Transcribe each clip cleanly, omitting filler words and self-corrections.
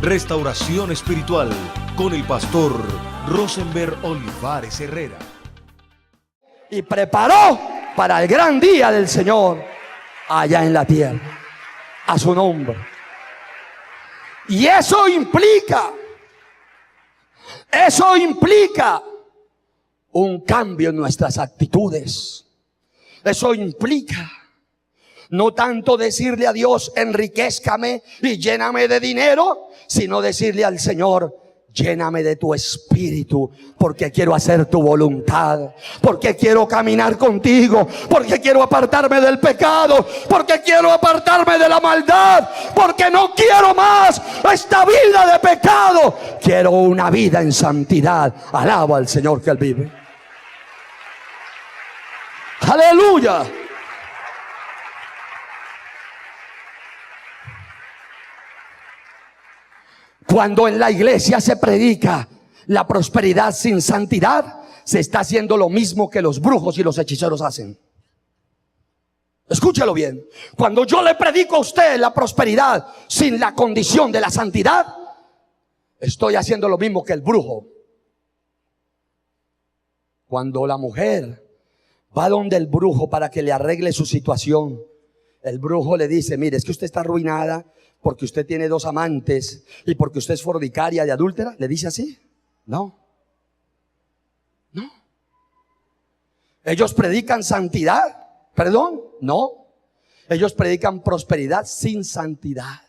Restauración Espiritual con el pastor Rosenberg Olivares Herrera. Y preparó para el gran día del Señor allá en la tierra, a su nombre. Y eso implica un cambio en nuestras actitudes. Eso implica no tanto decirle a Dios, enriquézcame y lléname de dinero, sino decirle al Señor, lléname de tu espíritu, porque quiero hacer tu voluntad, porque quiero caminar contigo, porque quiero apartarme del pecado, porque quiero apartarme de la maldad, porque no quiero más esta vida de pecado, quiero una vida en santidad. Alaba al Señor que Él vive. Aleluya. Cuando en la iglesia se predica la prosperidad sin santidad, se está haciendo lo mismo que los brujos y los hechiceros hacen. Escúchelo bien. Cuando yo le predico a usted la prosperidad sin la condición de la santidad, estoy haciendo lo mismo que el brujo. Cuando la mujer va donde el brujo para que le arregle su situación, el brujo le dice, mire, es que usted está arruinada porque usted tiene 2 amantes y porque usted es fornicaria y adúltera. ¿Le dice así? No. Ellos predican santidad. ¿Perdón? No. Ellos predican prosperidad sin santidad.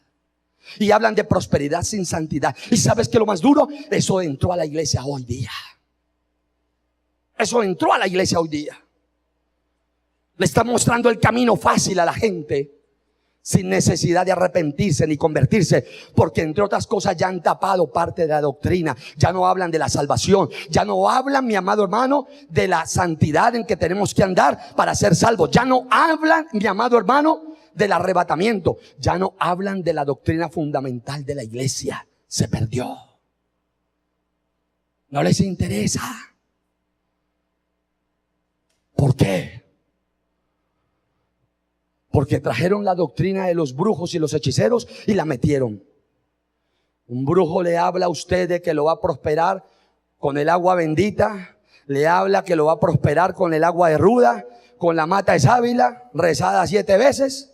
Y hablan de prosperidad sin santidad. ¿Y sabes qué es lo más duro? Eso entró a la iglesia hoy día. Eso entró a la iglesia hoy día. Le está mostrando el camino fácil a la gente, sin necesidad de arrepentirse ni convertirse, porque entre otras cosas ya han tapado parte de la doctrina. Ya no hablan de la salvación, ya no hablan, mi amado hermano, de la santidad en que tenemos que andar para ser salvos. Ya no hablan, mi amado hermano, del arrebatamiento. Ya no hablan de la doctrina fundamental de la iglesia. Se perdió. No les interesa. ¿Por qué? Porque trajeron la doctrina de los brujos y los hechiceros y la metieron. Un brujo le habla a usted de que lo va a prosperar con el agua bendita. Le habla que lo va a prosperar con el agua de ruda, con la mata de sábila, rezada 7 veces.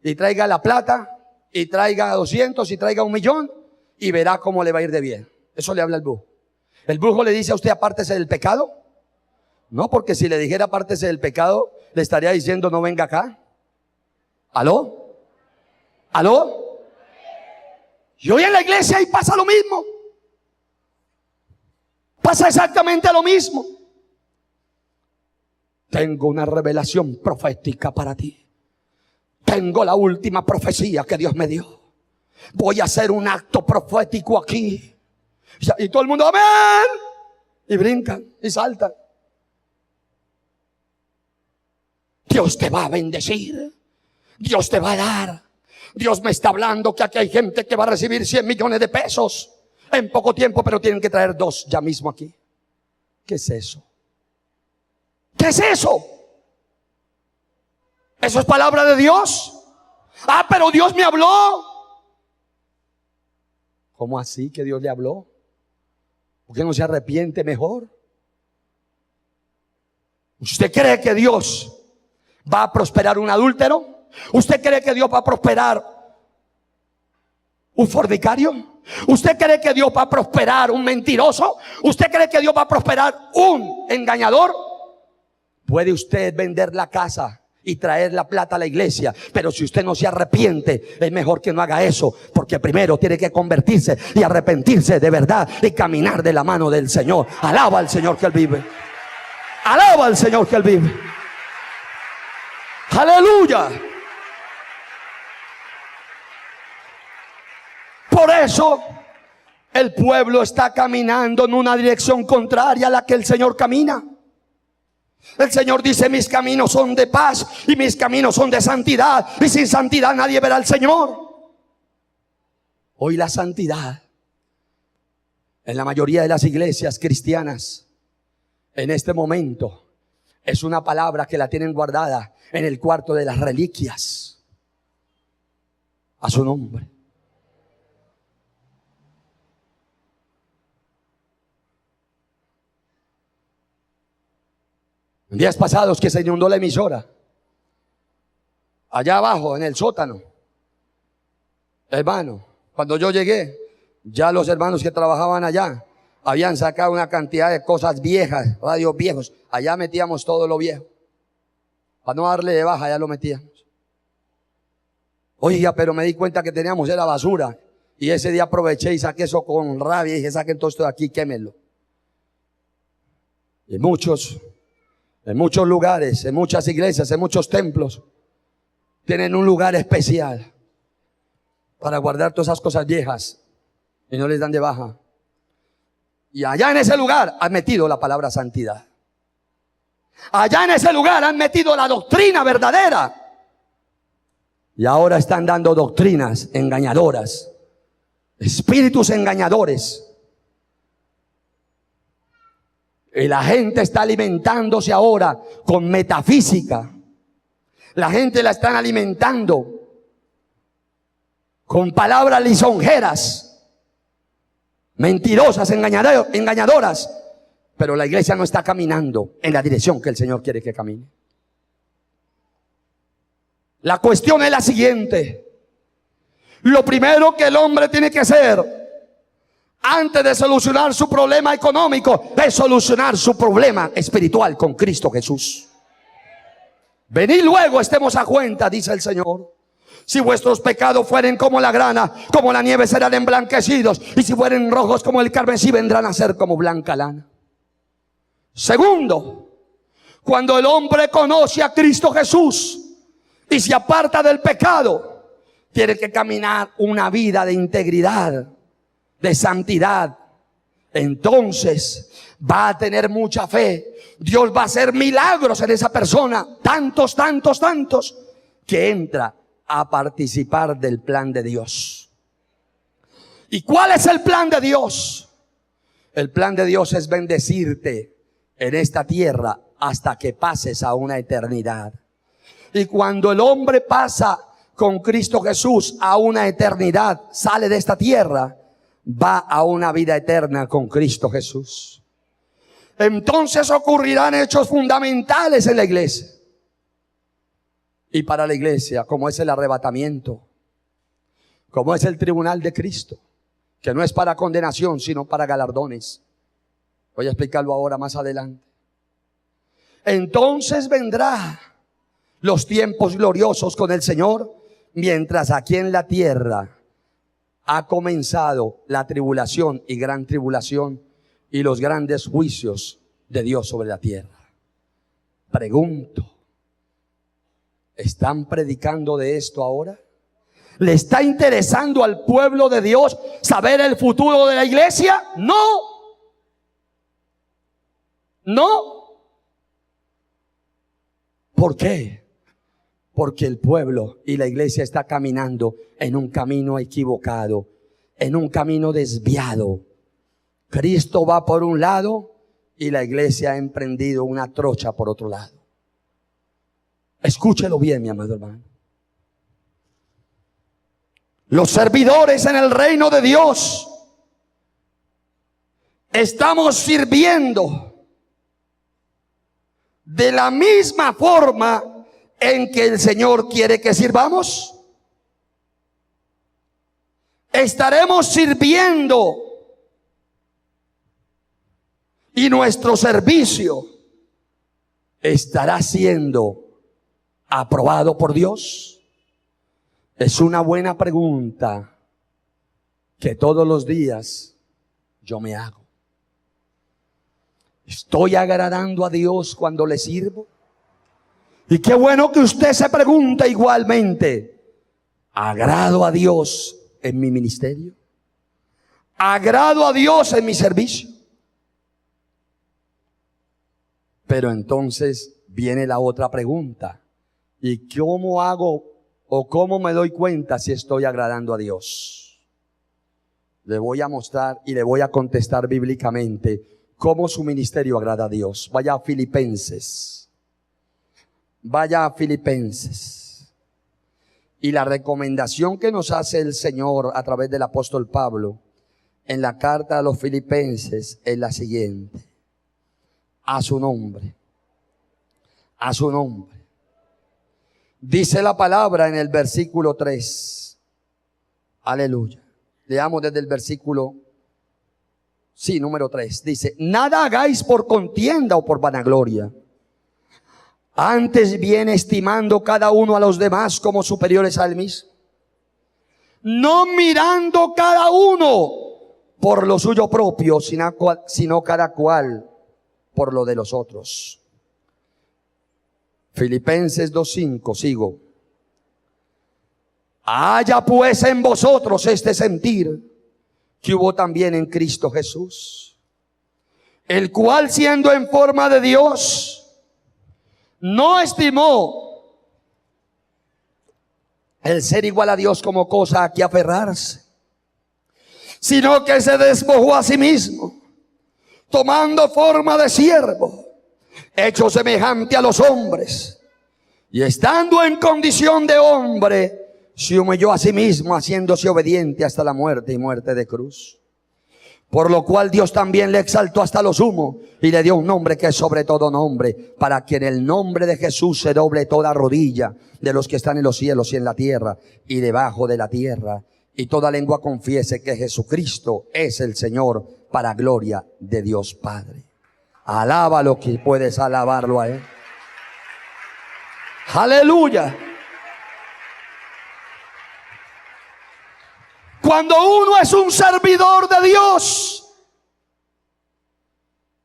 Y traiga la plata, y traiga 200, y traiga 1.000.000, y verá cómo le va a ir de bien. Eso le habla el brujo. El brujo le dice a usted, apártese del pecado. No, porque si le dijera apártese del pecado, le estaría diciendo no venga acá. ¿Aló? ¿Aló? Y hoy en la iglesia ahí pasa lo mismo. Pasa exactamente lo mismo. Tengo una revelación profética para ti. Tengo la última profecía que Dios me dio. Voy a hacer un acto profético aquí. Y todo el mundo, amén. Y brincan y saltan. Dios te va a bendecir. Dios te va a dar. Dios me está hablando que aquí hay gente que va a recibir 100 millones de pesos en poco tiempo, pero tienen que traer 2 ya mismo aquí. ¿Qué es eso? ¿Qué es eso? ¿Eso es palabra de Dios? Ah, pero Dios me habló. ¿Cómo así que Dios le habló? ¿Por qué no se arrepiente mejor? ¿Usted cree que Dios va a prosperar un adúltero? ¿Usted cree que Dios va a prosperar un fornicario? ¿Usted cree que Dios va a prosperar un mentiroso? ¿Usted cree que Dios va a prosperar un engañador? Puede usted vender la casa y traer la plata a la iglesia, pero si usted no se arrepiente, es mejor que no haga eso, porque primero tiene que convertirse y arrepentirse de verdad y caminar de la mano del Señor. Alaba al Señor que Él vive. Alaba al Señor que Él vive. Aleluya. Por eso el pueblo está caminando en una dirección contraria a la que el Señor camina. El Señor dice, mis caminos son de paz y mis caminos son de santidad, y sin santidad nadie verá al Señor. Hoy la santidad en la mayoría de las iglesias cristianas en este momento es una palabra que la tienen guardada en el cuarto de las reliquias, a su nombre. Días pasados que se inundó la emisora. Allá abajo, en el sótano. Hermano, cuando yo llegué, ya los hermanos que trabajaban allá habían sacado una cantidad de cosas viejas, radios viejos. Allá metíamos todo lo viejo. Para no darle de baja, allá lo metíamos. Oiga, pero me di cuenta que teníamos era basura. Y ese día aproveché y saqué eso con rabia y dije, saquen todo esto de aquí, quémenlo. En muchos lugares, en muchas iglesias, en muchos templos, tienen un lugar especial para guardar todas esas cosas viejas y no les dan de baja. Y allá en ese lugar han metido la palabra santidad. Allá en ese lugar han metido la doctrina verdadera. Y ahora están dando doctrinas engañadoras, espíritus engañadores. Y la gente está alimentándose ahora con metafísica. La gente la están alimentando con palabras lisonjeras, mentirosas, engañadoras. Pero la iglesia no está caminando en la dirección que el Señor quiere que camine. La cuestión es la siguiente. Lo primero que el hombre tiene que hacer antes de solucionar su problema económico es solucionar su problema espiritual con Cristo Jesús. Venid luego, estemos a cuenta, dice el Señor. Si vuestros pecados fueren como la grana, como la nieve serán emblanquecidos. Y si fueren rojos como el carmesí, vendrán a ser como blanca lana. Segundo, cuando el hombre conoce a Cristo Jesús y se aparta del pecado, tiene que caminar una vida de integridad, de santidad. Entonces va a tener mucha fe. Dios va a hacer milagros en esa persona, tantos, que entra a participar del plan de Dios. ¿Y cuál es el plan de Dios? El plan de Dios es bendecirte en esta tierra hasta que pases a una eternidad. Y cuando el hombre pasa con Cristo Jesús a una eternidad, sale de esta tierra, va a una vida eterna con Cristo Jesús. Entonces ocurrirán hechos fundamentales en la iglesia. Y para la iglesia, como es el arrebatamiento, como es el tribunal de Cristo, que no es para condenación, sino para galardones. Voy a explicarlo ahora más adelante. Entonces vendrá los tiempos gloriosos con el Señor, mientras aquí en la tierra ha comenzado la tribulación y gran tribulación y los grandes juicios de Dios sobre la tierra. Pregunto, ¿están predicando de esto ahora? ¿Le está interesando al pueblo de Dios saber el futuro de la iglesia? No. ¿Por qué? Porque el pueblo y la iglesia está caminando en un camino equivocado, en un camino desviado. Cristo va por un lado y la iglesia ha emprendido una trocha por otro lado. Escúchelo bien, mi amado hermano. Los servidores en el reino de Dios estamos sirviendo de la misma forma en que el Señor quiere que sirvamos. Estaremos sirviendo y nuestro servicio estará siendo aprobado por Dios. Es una buena pregunta que todos los días yo me hago. ¿Estoy agradando a Dios cuando le sirvo? Y qué bueno que usted se pregunte igualmente, ¿agrado a Dios en mi ministerio? ¿Agrado a Dios en mi servicio? Pero entonces viene la otra pregunta. ¿Y cómo hago o cómo me doy cuenta si estoy agradando a Dios? Le voy a mostrar y le voy a contestar bíblicamente cómo su ministerio agrada a Dios. Vaya a Filipenses. Vaya a Filipenses. Y la recomendación que nos hace el Señor a través del apóstol Pablo en la carta a los Filipenses es la siguiente. A su nombre. A su nombre. Dice la palabra en el versículo 3. Aleluya. Leamos desde el versículo, número 3. Dice: nada hagáis por contienda o por vanagloria. Antes bien estimando cada uno a los demás como superiores al mismo. No mirando cada uno por lo suyo propio, sino cada cual por lo de los otros. Filipenses 2:5, sigo. Haya pues en vosotros este sentir que hubo también en Cristo Jesús, el cual siendo en forma de Dios, no estimó el ser igual a Dios como cosa a que aferrarse, sino que se despojó a sí mismo, tomando forma de siervo, hecho semejante a los hombres, y estando en condición de hombre, se humilló a sí mismo, haciéndose obediente hasta la muerte y muerte de cruz. Por lo cual Dios también le exaltó hasta lo sumo y le dio un nombre que es sobre todo nombre, para que en el nombre de Jesús se doble toda rodilla de los que están en los cielos y en la tierra y debajo de la tierra, y toda lengua confiese que Jesucristo es el Señor, para gloria de Dios Padre. Alábalo, que puedes alabarlo a Él. Aleluya. Cuando uno es un servidor de Dios,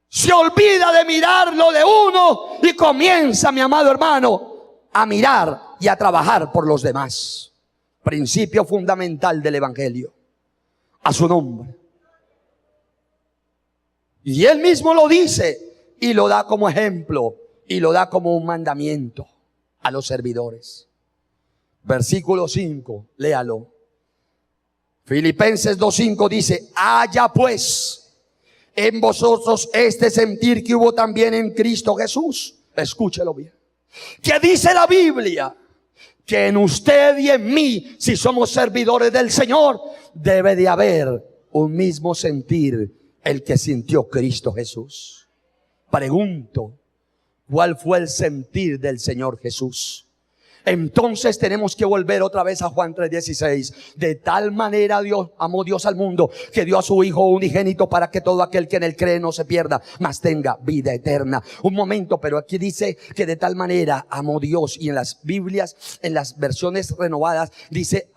se olvida de mirar lo de uno y comienza, mi amado hermano, a mirar y a trabajar por los demás. Principio fundamental del Evangelio. A su nombre. Y Él mismo lo dice y lo da como ejemplo y lo da como un mandamiento a los servidores. Versículo 5, léalo. Filipenses 2:5 dice: haya pues en vosotros este sentir que hubo también en Cristo Jesús. Escúchelo bien. ¿Qué dice la Biblia? Que en usted y en mí, si somos servidores del Señor, debe de haber un mismo sentir, el que sintió Cristo Jesús. Pregunto, ¿cuál fue el sentir del Señor Jesús? Entonces tenemos que volver otra vez a Juan 3:16. De tal manera amó Dios al mundo, que dio a su Hijo unigénito, para que todo aquel que en él cree no se pierda, mas tenga vida eterna. Un momento, pero aquí dice que de tal manera amó Dios, y en las Biblias, en las versiones renovadas, dice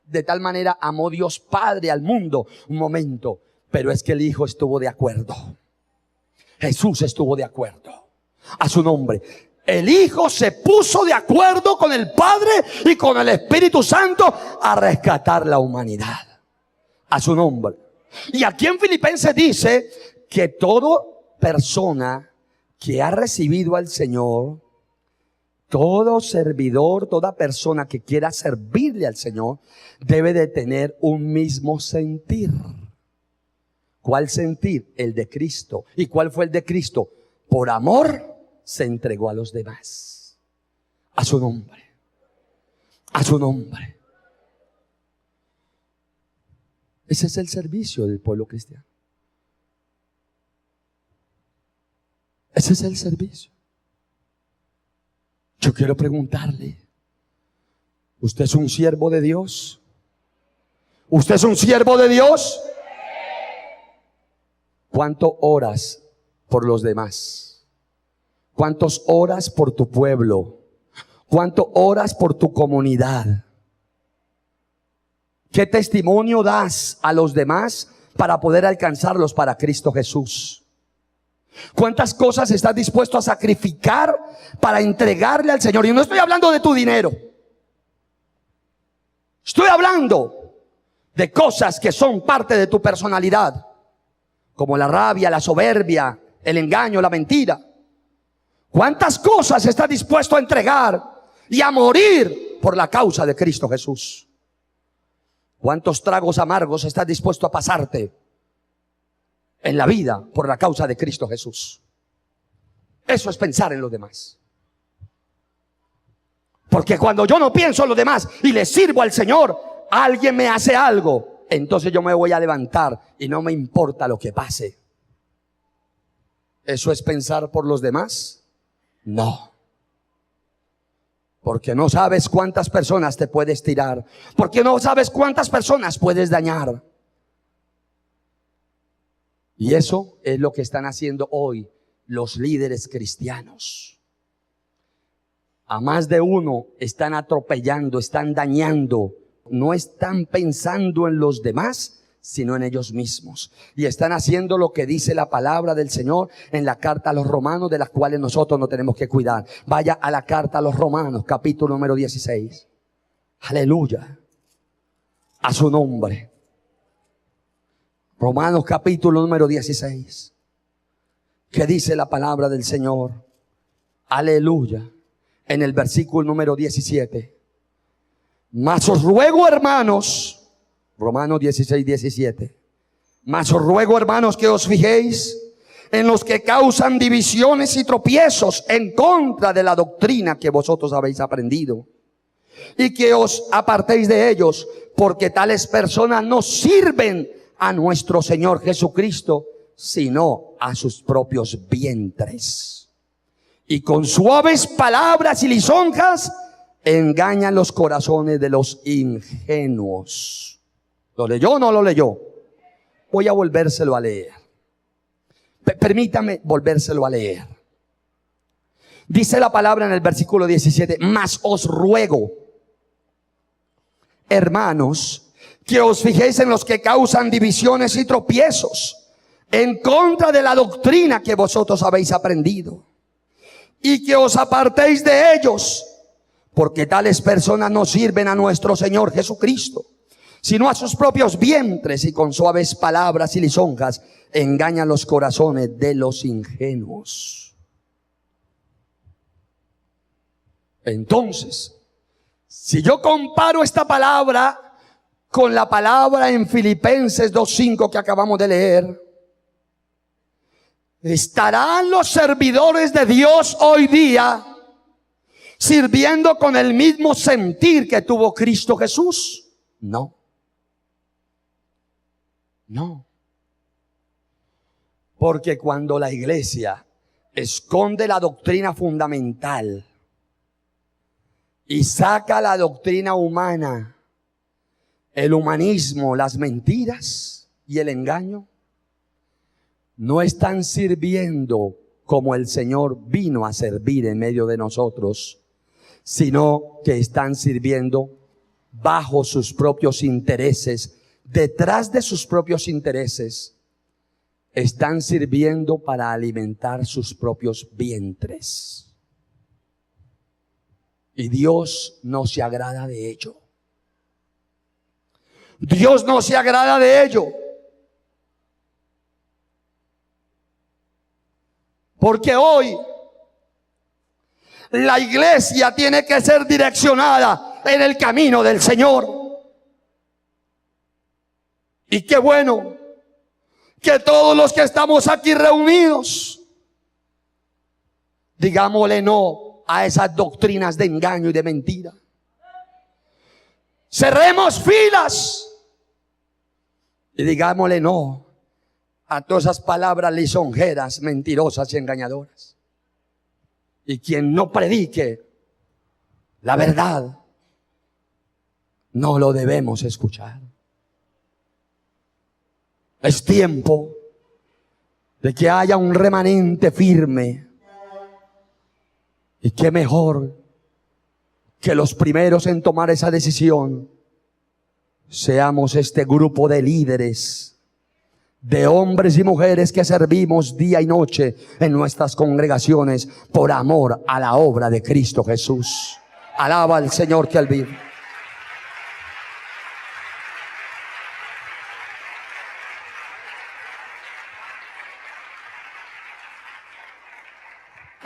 de tal manera amó Dios Padre al mundo. Un momento, pero es que el Hijo estuvo de acuerdo. Jesús estuvo de acuerdo. A su nombre. El Hijo se puso de acuerdo con el Padre y con el Espíritu Santo a rescatar la humanidad. A su nombre. Y aquí en Filipenses dice que toda persona que ha recibido al Señor, todo servidor, toda persona que quiera servirle al Señor, debe de tener un mismo sentir. ¿Cuál sentir? El de Cristo. ¿Y cuál fue el de Cristo? Por amor se entregó a los demás. A su nombre. A su nombre. Ese es el servicio del pueblo cristiano. Ese es el servicio. Yo quiero preguntarle, ¿usted es un siervo de Dios? ¿Usted es un siervo de Dios? ¿Cuánto oras por los demás? ¿Cuántos oras por tu pueblo? ¿Cuánto oras por tu comunidad? ¿Qué testimonio das a los demás para poder alcanzarlos para Cristo Jesús? ¿Cuántas cosas estás dispuesto a sacrificar para entregarle al Señor? Y no estoy hablando de tu dinero. Estoy hablando de cosas que son parte de tu personalidad, como la rabia, la soberbia, el engaño, la mentira. ¿Cuántas cosas estás dispuesto a entregar y a morir por la causa de Cristo Jesús? ¿Cuántos tragos amargos estás dispuesto a pasarte en la vida por la causa de Cristo Jesús? Eso es pensar en los demás. Porque cuando yo no pienso en los demás y le sirvo al Señor, alguien me hace algo, entonces yo me voy a levantar y no me importa lo que pase. ¿Eso es pensar por los demás? No. Porque no sabes cuántas personas te puedes tirar. Porque no sabes cuántas personas puedes dañar. Y eso es lo que están haciendo hoy los líderes cristianos. A más de uno están atropellando, están dañando. No están pensando en los demás, sino en ellos mismos. Y están haciendo lo que dice la palabra del Señor en la carta a los Romanos, de las cuales nosotros no tenemos que cuidar. Vaya a la carta a los Romanos, capítulo número 16. Aleluya. A su nombre. Romanos capítulo número 16. ¿Qué dice la palabra del Señor? Aleluya. En el versículo número 17. Mas os ruego, hermanos, Romanos 16, 17. Mas os ruego, hermanos, que os fijéis en los que causan divisiones y tropiezos en contra de la doctrina que vosotros habéis aprendido, y que os apartéis de ellos, porque tales personas no sirven a nuestro Señor Jesucristo, sino a sus propios vientres. Y con suaves palabras y lisonjas engañan los corazones de los ingenuos. ¿Lo leyó o no lo leyó? Voy a volvérselo a leer. Permítame volvérselo a leer. Dice la palabra en el versículo 17: mas os ruego, hermanos, que os fijéis en los que causan divisiones y tropiezos en contra de la doctrina que vosotros habéis aprendido, y que os apartéis de ellos, porque tales personas no sirven a nuestro Señor Jesucristo, sino a sus propios vientres, y con suaves palabras y lisonjas engañan los corazones de los ingenuos. Entonces, si yo comparo esta palabra con la palabra en Filipenses 2:5 que acabamos de leer, ¿estarán los servidores de Dios hoy día sirviendo con el mismo sentir que tuvo Cristo Jesús? No. No. Porque cuando la iglesia esconde la doctrina fundamental y saca la doctrina humana, el humanismo, las mentiras y el engaño, no están sirviendo como el Señor vino a servir en medio de nosotros, sino que están sirviendo bajo sus propios intereses, detrás de sus propios intereses. Están sirviendo para alimentar sus propios vientres. Y Dios no se agrada de ello. Dios no se agrada de ello. Porque hoy la iglesia tiene que ser direccionada en el camino del Señor. Y qué bueno que todos los que estamos aquí reunidos digámosle no a esas doctrinas de engaño y de mentira. Cerremos filas y digámosle no a todas esas palabras lisonjeras, mentirosas y engañadoras. Y quien no predique la verdad, no lo debemos escuchar. Es tiempo de que haya un remanente firme. Y qué mejor que los primeros en tomar esa decisión seamos este grupo de líderes, de hombres y mujeres que servimos día y noche en nuestras congregaciones por amor a la obra de Cristo Jesús. Alaba al Señor que Él vive.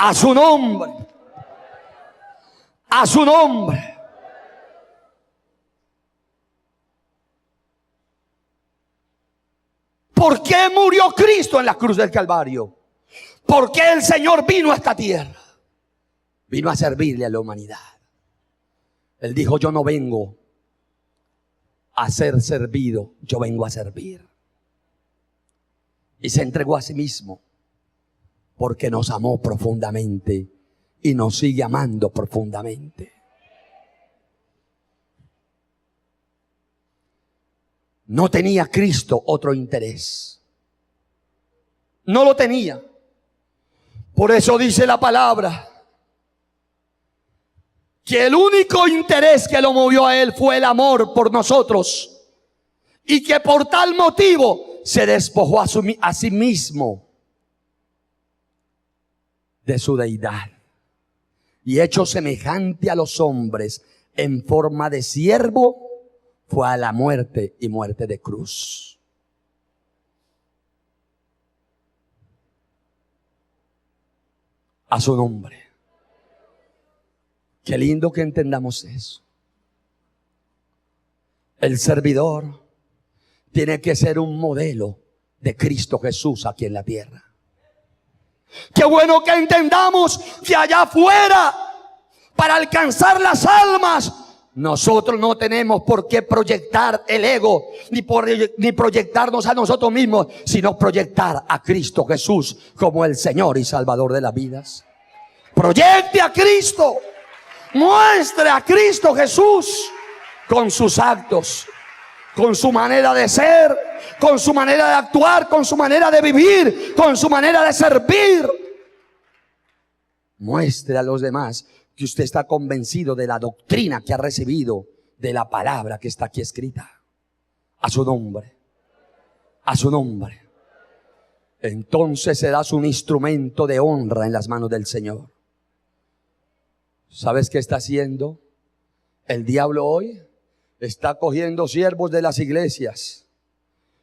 A su nombre. A su nombre. ¿Por qué murió Cristo en la cruz del Calvario? ¿Por qué el Señor vino a esta tierra? Vino a servirle a la humanidad. Él dijo: yo no vengo a ser servido, yo vengo a servir. Y se entregó a sí mismo porque nos amó profundamente y nos sigue amando profundamente. No tenía Cristo otro interés. No lo tenía. Por eso dice la palabra que el único interés que lo movió a él fue el amor por nosotros, y que por tal motivo se despojó a sí mismo de su deidad, y hecho semejante a los hombres en forma de siervo, fue a la muerte, y muerte de cruz. A su nombre. Qué lindo que entendamos eso. El servidor tiene que ser un modelo de Cristo Jesús aquí en la tierra. Qué bueno que entendamos que allá afuera, para alcanzar las almas, nosotros no tenemos por qué proyectar el ego, ni proyectarnos a nosotros mismos, sino proyectar a Cristo Jesús como el Señor y Salvador de las vidas. Proyecte a Cristo, muestre a Cristo Jesús con sus actos, con su manera de ser, con su manera de actuar, con su manera de vivir, con su manera de servir. Muestre a los demás que usted está convencido de la doctrina que ha recibido, de la palabra que está aquí escrita. A su nombre. A su nombre. Entonces serás un instrumento de honra en las manos del Señor. ¿Sabes qué está haciendo el diablo hoy? Está cogiendo siervos de las iglesias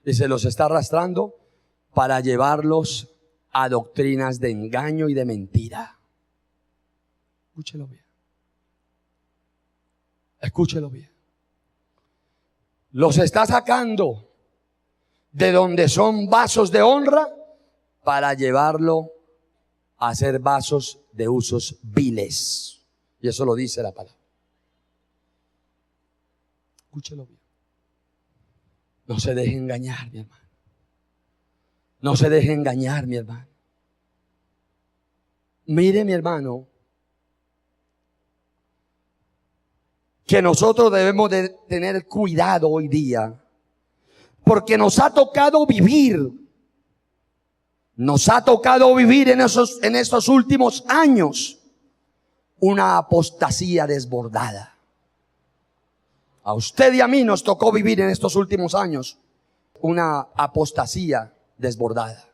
y se los está arrastrando para llevarlos a doctrinas de engaño y de mentira. Escúchelo bien. Escúchelo bien. Los está sacando de donde son vasos de honra para llevarlo a ser vasos de usos viles. Y eso lo dice la palabra. Escúchelo bien. No se deje engañar, mi hermano. No se deje engañar, mi hermano. Mire, mi hermano, que nosotros debemos de tener cuidado hoy día, porque nos ha tocado vivir en estos últimos años una apostasía desbordada. A usted y a mí nos tocó vivir en estos últimos años una apostasía desbordada.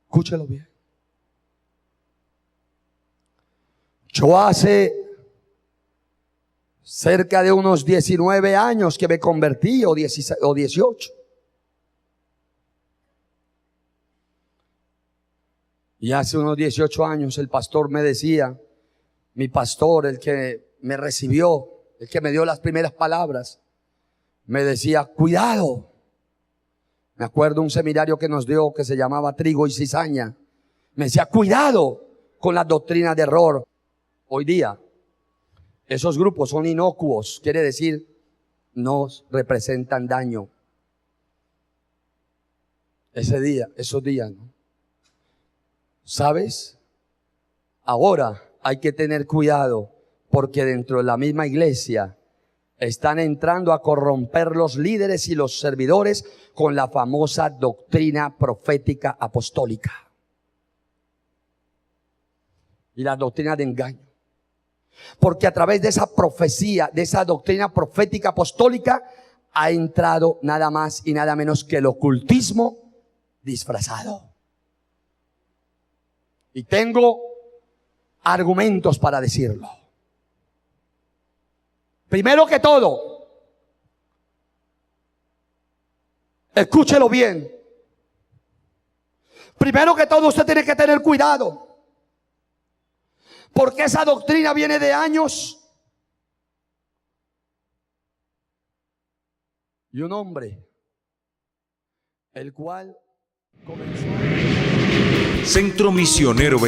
Escúchelo bien. Yo hace cerca de unos 19 años que me convertí, o 18. Y hace unos 18 años el pastor me decía, mi pastor, el que me recibió, el que me dio las primeras palabras, me decía, cuidado. Me acuerdo un seminario que nos dio que se llamaba Trigo y Cizaña. Me decía, cuidado con las doctrinas de error. Hoy día, esos grupos son inocuos, quiere decir, no representan daño. Esos días, ¿no? ¿Sabes? Ahora hay que tener cuidado, porque dentro de la misma iglesia están entrando a corromper los líderes y los servidores con la famosa doctrina profética apostólica y la doctrina de engaño. Porque a través de esa profecía, de esa doctrina profética apostólica, ha entrado nada más y nada menos que el ocultismo disfrazado. Y tengo argumentos para decirlo. Primero que todo, escúchelo bien. Primero que todo, usted tiene que tener cuidado, porque esa doctrina viene de años. Y un hombre, el cual comenzó. Centro Misionero